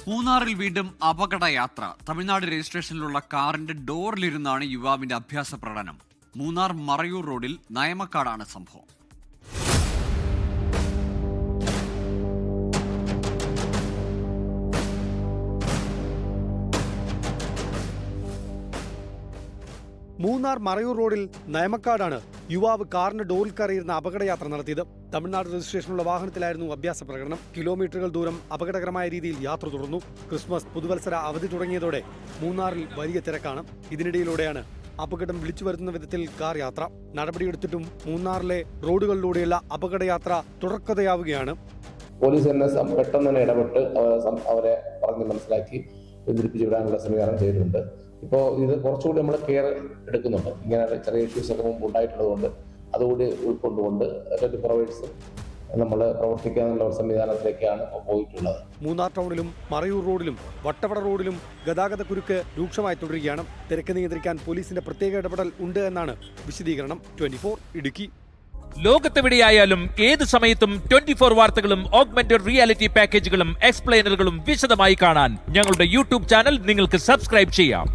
മൂന്നാറിൽ വീണ്ടും അപകടയാത്ര. തമിഴ്നാട് രജിസ്ട്രേഷനിലുള്ള കാറിന്റെ ഡോറിലിരുന്നാണ് യുവാവിന്റെ അഭ്യാസ പ്രകടനം. മൂന്നാർ മറയൂർ റോഡിൽ നയമക്കാടാണ് സംഭവം. മൂന്നാർ മറയൂർ റോഡിൽ നയമക്കാടാണ് യുവാവ് കാറിന്റെ ഡോറിൽ കയറിയിരുന്ന അപകടയാത്ര നടത്തിയത്. തമിഴ്നാട് രജിസ്ട്രേഷനുള്ള വാഹനത്തിലായിരുന്നു അഭ്യാസ പ്രകടനം. കിലോമീറ്ററുകൾ ദൂരം അപകടകരമായ രീതിയിൽ യാത്ര തുടർന്നു. ക്രിസ്മസ്, പുതുവത്സര അവധി തുടങ്ങിയതോടെ മൂന്നാറിൽ വലിയ തിരക്കാണ്. ഇതിനിടയിലൂടെയാണ് അപകടം വിളിച്ചു വരുത്തുന്ന വിധത്തിൽ കാർ യാത്ര. നടപടിയെടുത്തിട്ടും മൂന്നാറിലെ റോഡുകളിലൂടെയുള്ള അപകടയാത്ര തുടർക്കഥയാവുകയാണ്. പോലീസ് തന്നെ പെട്ടെന്ന് തന്നെ ഇടപെട്ട് അവരെ പറഞ്ഞ് മനസ്സിലാക്കി പിന്തിരിപ്പിച്ചു വിടാനുള്ള സംവിധാനം ചെയ്തിട്ടുണ്ട്. ഇപ്പോൾ ഇത് കുറച്ചുകൂടി നമ്മൾ കെയർ എടുക്കുന്നുണ്ട്. ഇങ്ങനെ ചെറിയ ഇഷ്യൂസ് ഒക്കെ മുമ്പ് ഉണ്ടായിട്ടുള്ളതുകൊണ്ട് അതുകൂടി ഉൾക്കൊണ്ടുകൊണ്ട് പ്രൊവൈഡേഴ്സ് നമ്മൾ പ്രവർത്തിക്കാനുള്ള ഒരു സംവിധാനത്തിലേക്കാണ് പോയിട്ടുള്ളത്. മൂന്നാർ ടൗണിലും മറയൂർ റോഡിലും വട്ടവട റോഡിലും ഗതാഗത കുരുക്ക് രൂക്ഷമായി തുടരുകയാണ്. തിരക്ക് നിയന്ത്രിക്കാൻ പോലീസിന്റെ പ്രത്യേക ഇടപെടൽ ഉണ്ട് എന്നാണ് വിശദീകരണം. 24 ഇടുക്കി. ലോകത്തെവിടെയായാലും ഏത് സമയത്തും 24 വാർത്തകളും ഓഗ്മെന്റഡ് റിയാലിറ്റി പാക്കേജുകളും എക്സ്പ്ലെയിനറുകളും വിശദമായി കാണാൻ ഞങ്ങളുടെ യൂട്യൂബ് ചാനൽ നിങ്ങൾക്ക് സബ്സ്ക്രൈബ് ചെയ്യാം.